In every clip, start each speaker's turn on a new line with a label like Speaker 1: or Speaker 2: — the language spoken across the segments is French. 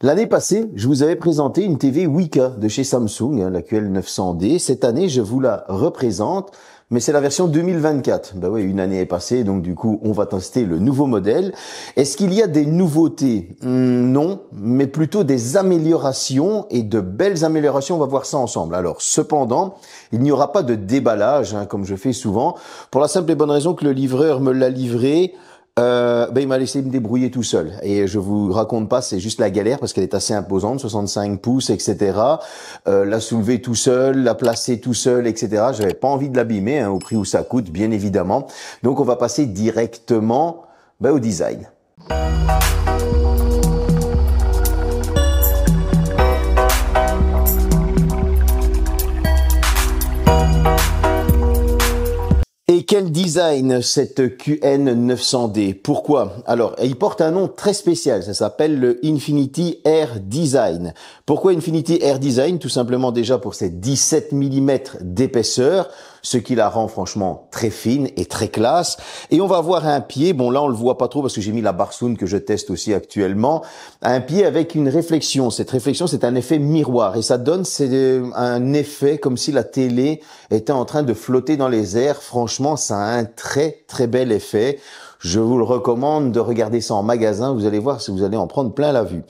Speaker 1: L'année passée, je vous avais présenté une TV Weka de chez Samsung, la QL900D. Cette année, je vous la représente, mais c'est la version 2024. Ben oui, une année est passée, donc du coup, on va tester le nouveau modèle. Est-ce qu'il y a des nouveautés? Non, mais plutôt des améliorations et de belles améliorations. On va voir ça ensemble. Alors, cependant, il n'y aura pas de déballage, comme je fais souvent, pour la simple et bonne raison que le livreur me l'a livré. Il m'a laissé me débrouiller tout seul. Et je vous raconte pas, c'est juste la galère parce qu'elle est assez imposante, 65 pouces, etc. La soulever tout seul, la placer tout seul, etc. J'avais pas envie de l'abîmer, au prix où ça coûte, bien évidemment. Donc on va passer directement au design. Et quel design cette QN900D? Pourquoi? Alors, il porte un nom très spécial, ça s'appelle le Infinity Air Design. Pourquoi Infinity Air Design? Tout simplement déjà pour ses 17 mm d'épaisseur, ce qui la rend franchement très fine et très classe. Et on va avoir un pied, bon là on le voit pas trop parce que j'ai mis la Barsoon que je teste aussi actuellement, un pied avec une réflexion. Cette réflexion, c'est un effet miroir et ça donne un effet comme si la télé était en train de flotter dans les airs. Franchement, ça a un très très bel effet. Je vous le recommande de regarder ça en magasin, vous allez voir si vous allez en prendre plein la vue.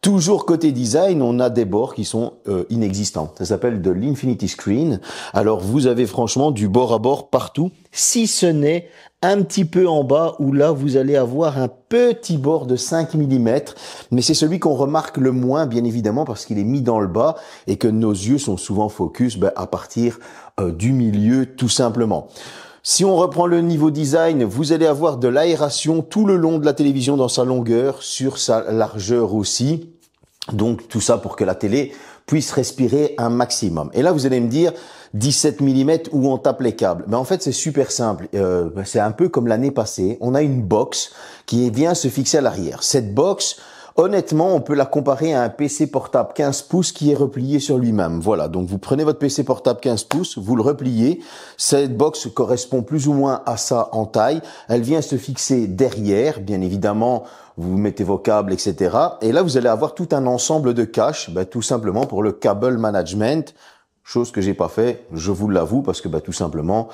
Speaker 1: Toujours côté design, on a des bords qui sont inexistants. Ça s'appelle de l'Infinity Screen. Alors vous avez franchement du bord à bord partout, si ce n'est un petit peu en bas où là vous allez avoir un petit bord de 5 mm. Mais c'est celui qu'on remarque le moins bien évidemment parce qu'il est mis dans le bas et que nos yeux sont souvent focus à partir du milieu tout simplement. Si on reprend le niveau design, vous allez avoir de l'aération tout le long de la télévision dans sa longueur, sur sa largeur aussi. Donc tout ça pour que la télé puisse respirer un maximum. Et là vous allez me dire 17 mm où on tape les câbles. En fait c'est super simple. C'est un peu comme l'année passée. On a une box qui vient se fixer à l'arrière. Cette box, honnêtement, on peut la comparer à un PC portable 15 pouces qui est replié sur lui-même. Voilà, donc vous prenez votre PC portable 15 pouces, vous le repliez. Cette box correspond plus ou moins à ça en taille. Elle vient se fixer derrière, bien évidemment, vous mettez vos câbles, etc. Et là, vous allez avoir tout un ensemble de caches, tout simplement pour le cable management. Chose que j'ai pas fait, je vous l'avoue, parce que tout simplement...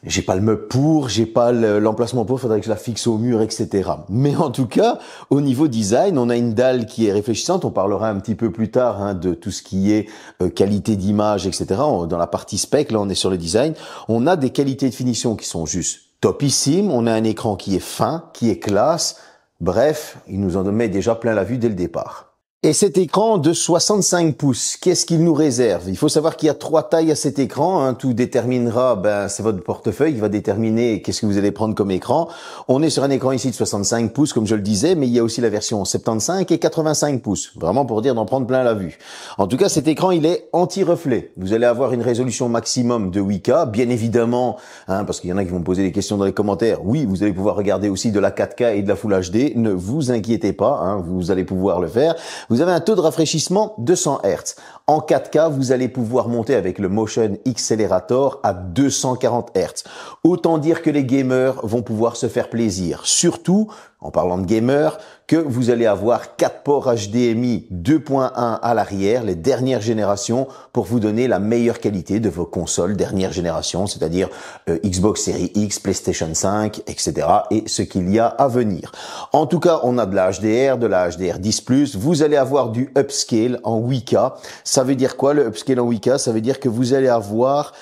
Speaker 1: j'ai pas le meuble pour, j'ai pas l'emplacement pour, faudrait que je la fixe au mur, etc. Mais en tout cas, au niveau design, on a une dalle qui est réfléchissante. On parlera un petit peu plus tard de tout ce qui est qualité d'image, etc. Dans la partie spec, là, on est sur le design. On a des qualités de finition qui sont juste topissimes. On a un écran qui est fin, qui est classe. Bref, il nous en met déjà plein la vue dès le départ. Et cet écran de 65 pouces, qu'est-ce qu'il nous réserve? Il faut savoir qu'il y a 3 tailles à cet écran. Tout déterminera, c'est votre portefeuille qui va déterminer qu'est-ce que vous allez prendre comme écran. On est sur un écran ici de 65 pouces, comme je le disais, mais il y a aussi la version 75 et 85 pouces. Vraiment pour dire d'en prendre plein la vue. En tout cas, cet écran, il est anti-reflet. Vous allez avoir une résolution maximum de 8K, bien évidemment, parce qu'il y en a qui vont me poser des questions dans les commentaires. Oui, vous allez pouvoir regarder aussi de la 4K et de la Full HD. Ne vous inquiétez pas, vous allez pouvoir le faire. Vous avez un taux de rafraîchissement de 100 Hz. En 4K, vous allez pouvoir monter avec le Motion Accelerator à 240 Hz. Autant dire que les gamers vont pouvoir se faire plaisir. Surtout, en parlant de gamers, que vous allez avoir 4 ports HDMI 2.1 à l'arrière, les dernières générations, pour vous donner la meilleure qualité de vos consoles dernière génération, c'est-à-dire Xbox Series X, PlayStation 5, etc. et ce qu'il y a à venir. En tout cas, on a de la HDR, de la HDR10+, vous allez avoir du upscale en 8K. Ça veut dire quoi le upscale en 8K? Ça veut dire que vous allez avoir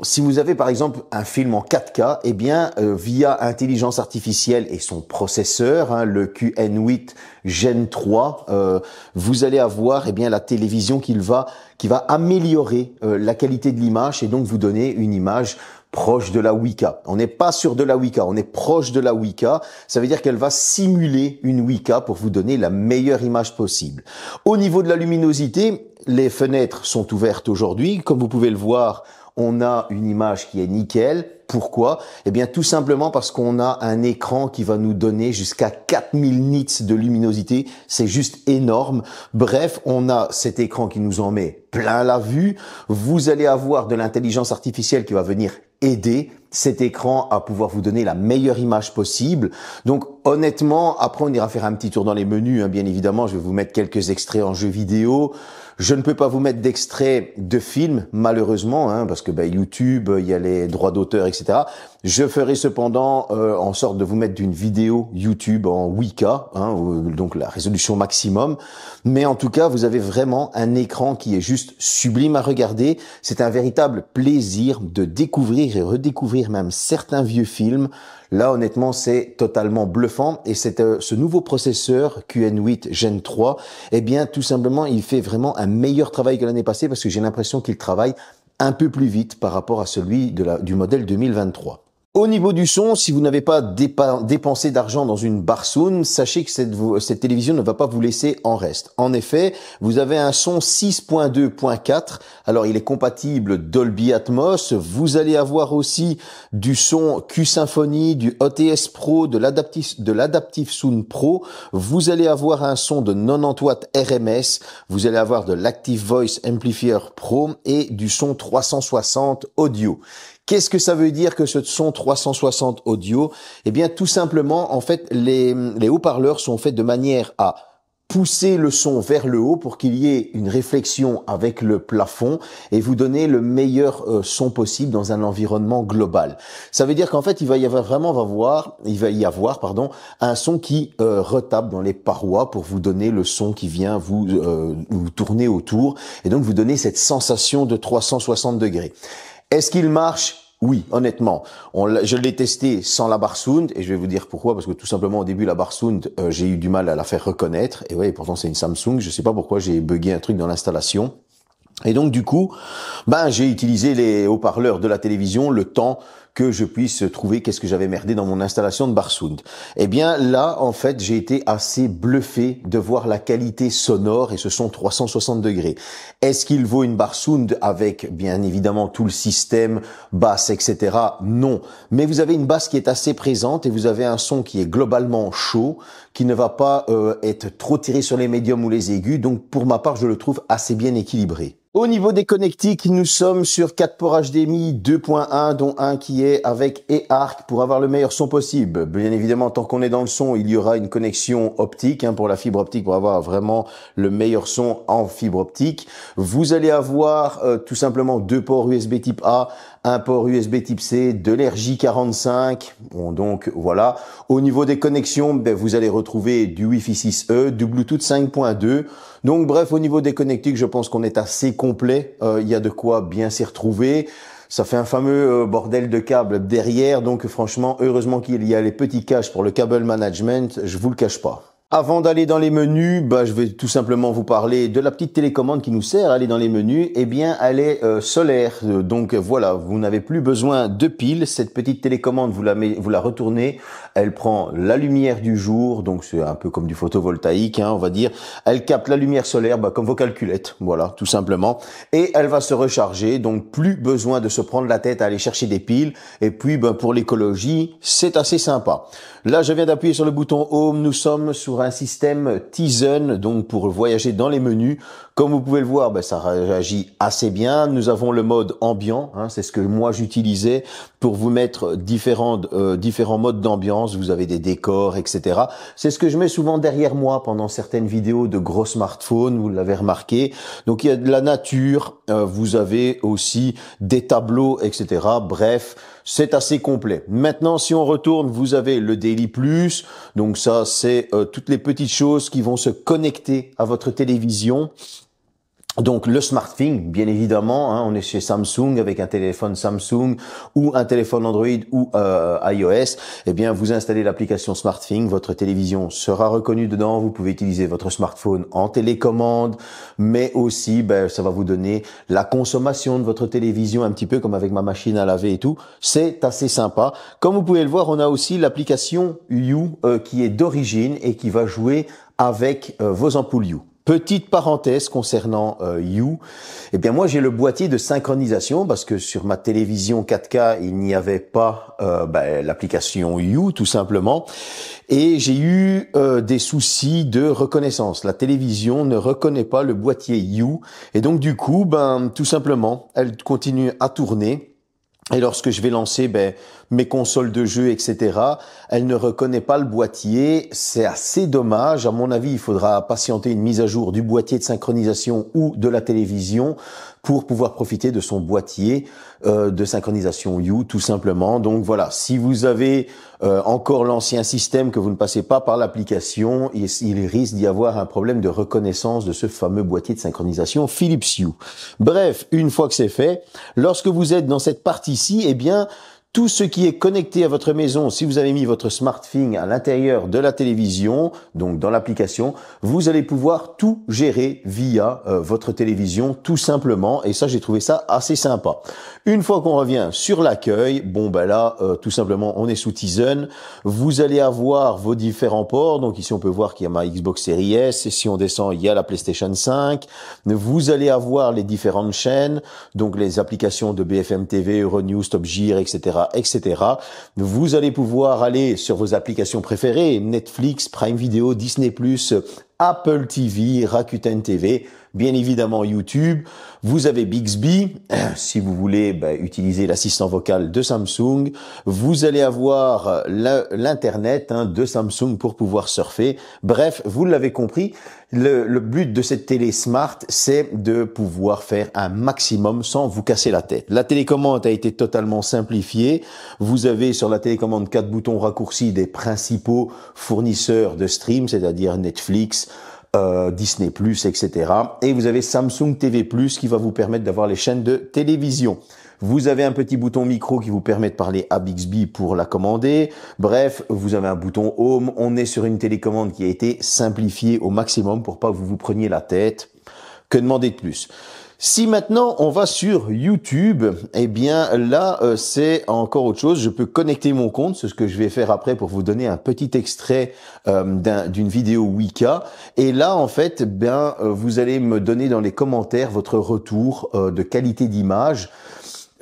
Speaker 1: si vous avez par exemple un film en 4K, via intelligence artificielle et son processeur, le QN8 Gen 3, vous allez avoir la télévision qui va améliorer la qualité de l'image et donc vous donner une image proche de la 8K. On n'est pas sur de la 8K, on est proche de la 8K. Ça veut dire qu'elle va simuler une 8K pour vous donner la meilleure image possible. Au niveau de la luminosité, les fenêtres sont ouvertes aujourd'hui. Comme vous pouvez le voir, on a une image qui est nickel. Pourquoi? Tout simplement parce qu'on a un écran qui va nous donner jusqu'à 4000 nits de luminosité. C'est juste énorme. Bref, on a cet écran qui nous en met plein la vue. Vous allez avoir de l'intelligence artificielle qui va venir aider. cet écran à pouvoir vous donner la meilleure image possible. Donc honnêtement, après on ira faire un petit tour dans les menus, hein, bien évidemment, je vais vous mettre quelques extraits en jeu vidéo. Je ne peux pas vous mettre d'extraits de films, malheureusement, hein, parce que YouTube, il y a les droits d'auteur, etc. Je ferai cependant en sorte de vous mettre d'une vidéo YouTube en 8K, hein, donc la résolution maximum. Mais en tout cas, vous avez vraiment un écran qui est juste sublime à regarder. C'est un véritable plaisir de découvrir et redécouvrir même certains vieux films. Là, honnêtement, c'est totalement bluffant. Et c'est ce nouveau processeur QN8 Gen 3, eh bien, tout simplement, il fait vraiment un meilleur travail que l'année passée parce que j'ai l'impression qu'il travaille un peu plus vite par rapport à celui du modèle 2023. Au niveau du son, si vous n'avez pas dépensé d'argent dans une Barsoon, sachez que cette télévision ne va pas vous laisser en reste. En effet, vous avez un son 6.2.4. Alors, il est compatible Dolby Atmos. Vous allez avoir aussi du son Q-Symphony, du OTS Pro, de l'Adaptive Sound Pro. Vous allez avoir un son de 90 watts RMS. Vous allez avoir de l'Active Voice Amplifier Pro et du son 360 audio. Qu'est-ce que ça veut dire que ce son 360 audio? Eh bien, tout simplement, en fait, les haut-parleurs sont faits de manière à pousser le son vers le haut pour qu'il y ait une réflexion avec le plafond et vous donner le meilleur son possible dans un environnement global. Ça veut dire qu'en fait, il va y avoir un son qui retape dans les parois pour vous donner le son qui vient vous tourner autour et donc vous donner cette sensation de 360 degrés. Est-ce qu'il marche? Oui, honnêtement. Je l'ai testé sans la Barsound et je vais vous dire pourquoi, parce que tout simplement au début la Barsound, j'ai eu du mal à la faire reconnaître et ouais, pourtant c'est une Samsung, je sais pas pourquoi j'ai bugué un truc dans l'installation. Et donc du coup, j'ai utilisé les haut-parleurs de la télévision le temps que je puisse trouver qu'est-ce que j'avais merdé dans mon installation de Barsound. Eh bien là, en fait, j'ai été assez bluffé de voir la qualité sonore et ce son 360 degrés. Est-ce qu'il vaut une Barsound avec bien évidemment tout le système, basse, etc. Non. Mais vous avez une basse qui est assez présente et vous avez un son qui est globalement chaud, qui ne va pas être trop tiré sur les médiums ou les aigus. Donc pour ma part, je le trouve assez bien équilibré. Au niveau des connectiques, nous sommes sur 4 ports HDMI 2.1, dont un qui est avec eARC pour avoir le meilleur son possible. Bien évidemment, tant qu'on est dans le son, il y aura une connexion optique pour la fibre optique pour avoir vraiment le meilleur son en fibre optique. Vous allez avoir tout simplement 2 ports USB type A, un port USB type C, de l'RJ45. Bon, donc voilà. Au niveau des connexions, vous allez retrouver du Wi-Fi 6E, du Bluetooth 5.2. Donc bref, au niveau des connectiques, je pense qu'on est assez complet. Il y a de quoi bien s'y retrouver. Ça fait un fameux bordel de câbles derrière. Donc franchement, heureusement qu'il y a les petits caches pour le cable management. Je vous le cache pas. Avant d'aller dans les menus, je vais tout simplement vous parler de la petite télécommande qui nous sert à aller dans les menus. Eh bien, elle est solaire. Donc voilà, vous n'avez plus besoin de piles. Cette petite télécommande, vous la retournez. Elle prend la lumière du jour. Donc c'est un peu comme du photovoltaïque, on va dire. Elle capte la lumière solaire, comme vos calculettes. Voilà, tout simplement. Et elle va se recharger. Donc plus besoin de se prendre la tête à aller chercher des piles. Et puis, pour l'écologie, c'est assez sympa. Là, je viens d'appuyer sur le bouton Home. Nous sommes sur un système Tizen, donc pour voyager dans les menus. Comme vous pouvez le voir, ça réagit assez bien. Nous avons le mode ambiant, c'est ce que moi j'utilisais pour vous mettre différents modes d'ambiance. Vous avez des décors, etc. C'est ce que je mets souvent derrière moi pendant certaines vidéos de gros smartphones, vous l'avez remarqué. Donc il y a de la nature, vous avez aussi des tableaux, etc. Bref, c'est assez complet. Maintenant, si on retourne, vous avez le Daily Plus. Donc ça, c'est toutes les petites choses qui vont se connecter à votre télévision. Donc le SmartThing, bien évidemment, on est chez Samsung avec un téléphone Samsung ou un téléphone Android ou iOS. Eh bien, vous installez l'application SmartThing, votre télévision sera reconnue dedans. Vous pouvez utiliser votre smartphone en télécommande, mais aussi, ça va vous donner la consommation de votre télévision un petit peu comme avec ma machine à laver et tout. C'est assez sympa. Comme vous pouvez le voir, on a aussi l'application Hue qui est d'origine et qui va jouer avec vos ampoules Hue. Petite parenthèse concernant Hue, eh bien moi j'ai le boîtier de synchronisation parce que sur ma télévision 4K il n'y avait pas l'application Hue tout simplement et j'ai eu des soucis de reconnaissance. La télévision ne reconnaît pas le boîtier Hue et donc du coup tout simplement elle continue à tourner. Et lorsque je vais lancer mes consoles de jeux, etc., elle ne reconnaît pas le boîtier. C'est assez dommage. À mon avis, il faudra patienter une mise à jour du boîtier de synchronisation ou de la télévision pour pouvoir profiter de son boîtier de synchronisation You, tout simplement. Donc voilà, si vous avez encore l'ancien système, que vous ne passez pas par l'application, il risque d'y avoir un problème de reconnaissance de ce fameux boîtier de synchronisation Philips Hue. Bref, une fois que c'est fait, lorsque vous êtes dans cette partie-ci, eh bien, tout ce qui est connecté à votre maison, si vous avez mis votre SmartThing à l'intérieur de la télévision, donc dans l'application, vous allez pouvoir tout gérer via votre télévision tout simplement. Et ça, j'ai trouvé ça assez sympa. Une fois qu'on revient sur l'accueil, tout simplement, on est sous Tizen. Vous allez avoir vos différents ports. Donc ici, on peut voir qu'il y a ma Xbox Series S. Et si on descend, il y a la PlayStation 5. Vous allez avoir les différentes chaînes, donc les applications de BFM TV, Euronews, Top Gear, etc., etc. Vous allez pouvoir aller sur vos applications préférées, Netflix, Prime Video, Disney+, Apple TV, Rakuten TV, bien évidemment YouTube. Vous avez Bixby, si vous voulez utiliser l'assistant vocal de Samsung. Vous allez avoir l'internet de Samsung pour pouvoir surfer. Bref, vous l'avez compris, le but de cette télé smart, c'est de pouvoir faire un maximum sans vous casser la tête. La télécommande a été totalement simplifiée. Vous avez sur la télécommande 4 boutons raccourcis des principaux fournisseurs de stream, c'est-à-dire Netflix, Disney+, etc. Et vous avez Samsung TV+, qui va vous permettre d'avoir les chaînes de télévision. Vous avez un petit bouton micro qui vous permet de parler à Bixby pour la commander. Bref, vous avez un bouton Home. On est sur une télécommande qui a été simplifiée au maximum pour pas que vous vous preniez la tête. Que demander de plus? Si maintenant on va sur YouTube, eh bien là c'est encore autre chose. Je peux connecter mon compte, c'est ce que je vais faire après pour vous donner un petit extrait d'une vidéo Weka. Et là en fait, vous allez me donner dans les commentaires votre retour de qualité d'image.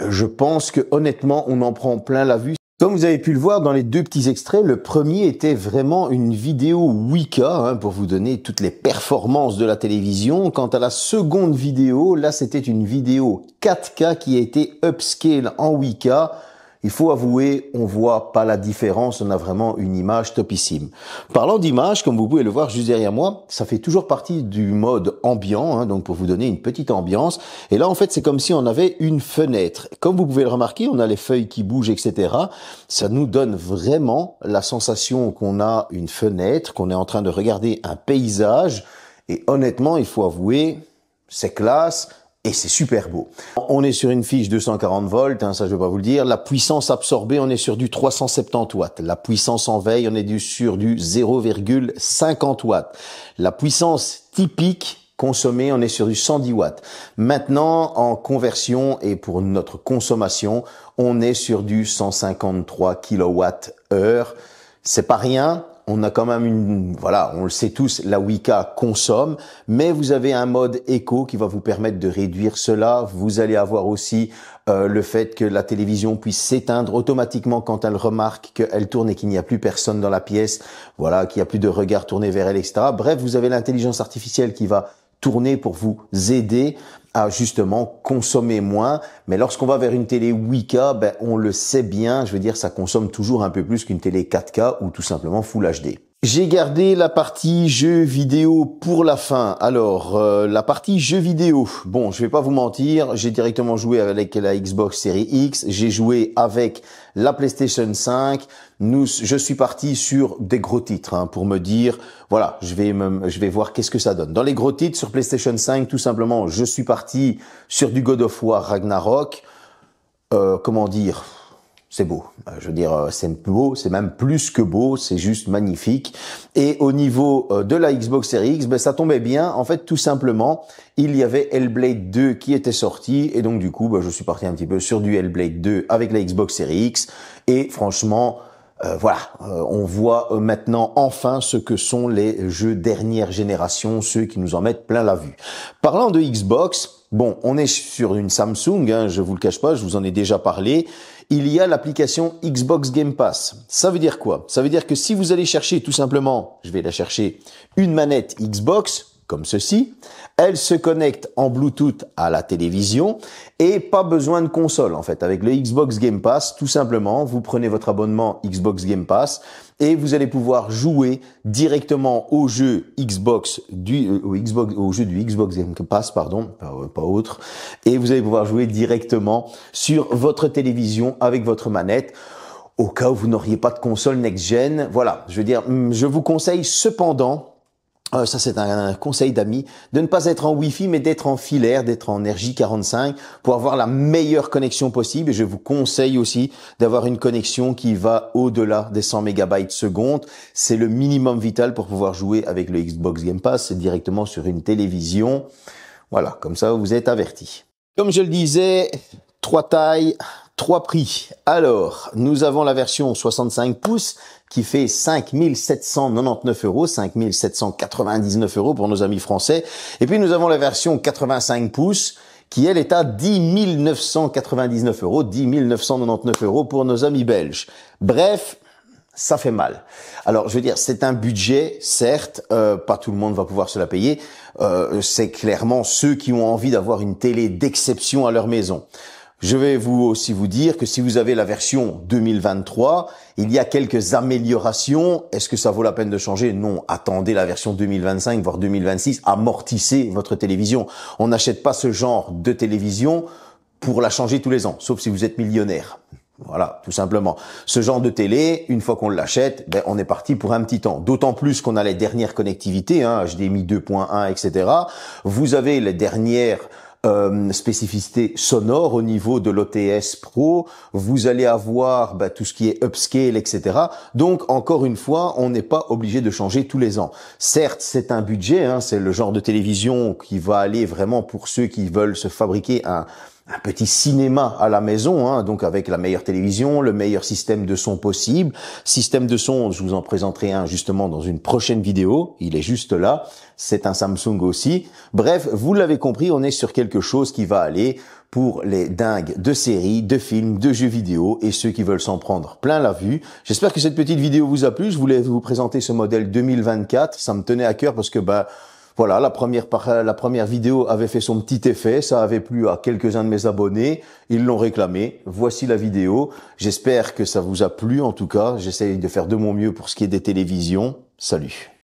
Speaker 1: Je pense que honnêtement, on en prend plein la vue. Comme vous avez pu le voir dans les deux petits extraits, le premier était vraiment une vidéo Weka pour vous donner toutes les performances de la télévision. Quant à la seconde vidéo, là c'était une vidéo 4K qui a été upscale en Weka. Il faut avouer, on voit pas la différence, on a vraiment une image topissime. Parlant d'image, comme vous pouvez le voir juste derrière moi, ça fait toujours partie du mode ambiant, donc pour vous donner une petite ambiance. Et là, en fait, c'est comme si on avait une fenêtre. Comme vous pouvez le remarquer, on a les feuilles qui bougent, etc. Ça nous donne vraiment la sensation qu'on a une fenêtre, qu'on est en train de regarder un paysage. Et honnêtement, il faut avouer, c'est classe. Et c'est super beau. On est sur une fiche 240 volts, ça je vais pas vous le dire. La puissance absorbée, on est sur du 370 watts. La puissance en veille, on est sur du 0,50 watts. La puissance typique consommée, on est sur du 110 watts. Maintenant, en conversion et pour notre consommation, on est sur du 153 kWh. C'est pas rien. On a quand même on le sait tous, la Weka consomme, mais vous avez un mode éco qui va vous permettre de réduire cela. Vous allez avoir aussi le fait que la télévision puisse s'éteindre automatiquement quand elle remarque qu'elle tourne et qu'il n'y a plus personne dans la pièce, qu'il n'y a plus de regard tourné vers elle, etc. Bref, vous avez l'intelligence artificielle qui va tourner pour vous aider à justement consommer moins. Mais lorsqu'on va vers une télé Weka, on le sait bien, je veux dire, ça consomme toujours un peu plus qu'une télé 4K ou tout simplement Full HD. J'ai gardé la partie jeux vidéo pour la fin. Alors, la partie jeux vidéo. Bon, je vais pas vous mentir, j'ai directement joué avec la Xbox Series X, j'ai joué avec la PlayStation 5. Je suis parti sur des gros titres pour me dire, voilà, je vais voir qu'est-ce que ça donne. Dans les gros titres sur PlayStation 5, tout simplement, je suis parti sur du God of War Ragnarok. Comment dire? C'est beau. Je veux dire, c'est beau, c'est même plus que beau, c'est juste magnifique. Et au niveau de la Xbox Series X, ça tombait bien. En fait, tout simplement, il y avait Hellblade 2 qui était sorti. Et donc, du coup, je suis parti un petit peu sur du Hellblade 2 avec la Xbox Series X. Et franchement, on voit maintenant enfin ce que sont les jeux dernière génération, ceux qui nous en mettent plein la vue. Parlant de Xbox, bon, on est sur une Samsung, je vous le cache pas, je vous en ai déjà parlé. Il y a l'application Xbox Game Pass. Ça veut dire quoi? Ça veut dire que si vous allez chercher tout simplement, je vais la chercher, une manette Xbox, comme ceci. Elle se connecte en Bluetooth à la télévision et pas besoin de console en fait. Avec le Xbox Game Pass, tout simplement, vous prenez votre abonnement Xbox Game Pass et vous allez pouvoir jouer directement au jeu au jeu du Xbox Game Pass, pardon, pas autre. Et vous allez pouvoir jouer directement sur votre télévision avec votre manette. Au cas où vous n'auriez pas de console next-gen, voilà, je veux dire, je vous conseille cependant, ça c'est un conseil d'amis, de ne pas être en Wi-Fi mais d'être en filaire, d'être en RJ45 pour avoir la meilleure connexion possible. Et je vous conseille aussi d'avoir une connexion qui va au-delà des 100 mégabytes seconde. C'est le minimum vital pour pouvoir jouer avec le Xbox Game Pass, c'est directement sur une télévision. Voilà, comme ça vous êtes avertis. Comme je le disais, 3 tailles, 3 prix. Alors, nous avons la version 65 pouces qui fait 5 799 €, 5 799 € pour nos amis français. Et puis nous avons la version 85 pouces qui elle est à 10 999 €, 10 999 € pour nos amis belges. Bref, ça fait mal. Alors, je veux dire, c'est un budget, certes, pas tout le monde va pouvoir se la payer. C'est clairement ceux qui ont envie d'avoir une télé d'exception à leur maison. Je vais aussi vous dire que si vous avez la version 2023, il y a quelques améliorations. Est-ce que ça vaut la peine de changer? Non. Attendez la version 2025, voire 2026. Amortissez votre télévision. On n'achète pas ce genre de télévision pour la changer tous les ans, sauf si vous êtes millionnaire. Voilà, tout simplement. Ce genre de télé, une fois qu'on l'achète, on est parti pour un petit temps. D'autant plus qu'on a les dernières connectivités, HDMI 2.1, etc. Vous avez les dernières spécificité sonore au niveau de l'OTS Pro, vous allez avoir tout ce qui est upscale, etc. Donc, encore une fois, on n'est pas obligé de changer tous les ans. Certes, c'est un budget, c'est le genre de télévision qui va aller vraiment pour ceux qui veulent se fabriquer un petit cinéma à la maison, donc avec la meilleure télévision, le meilleur système de son possible. Système de son, je vous en présenterai un justement dans une prochaine vidéo. Il est juste là. C'est un Samsung aussi. Bref, vous l'avez compris, on est sur quelque chose qui va aller pour les dingues de séries, de films, de jeux vidéo et ceux qui veulent s'en prendre plein la vue. J'espère que cette petite vidéo vous a plu. Je voulais vous présenter ce modèle 2024. Ça me tenait à cœur parce que voilà, la première vidéo avait fait son petit effet, ça avait plu à quelques-uns de mes abonnés, ils l'ont réclamé. Voici la vidéo. J'espère que ça vous a plu en tout cas. J'essaye de faire de mon mieux pour ce qui est des télévisions. Salut.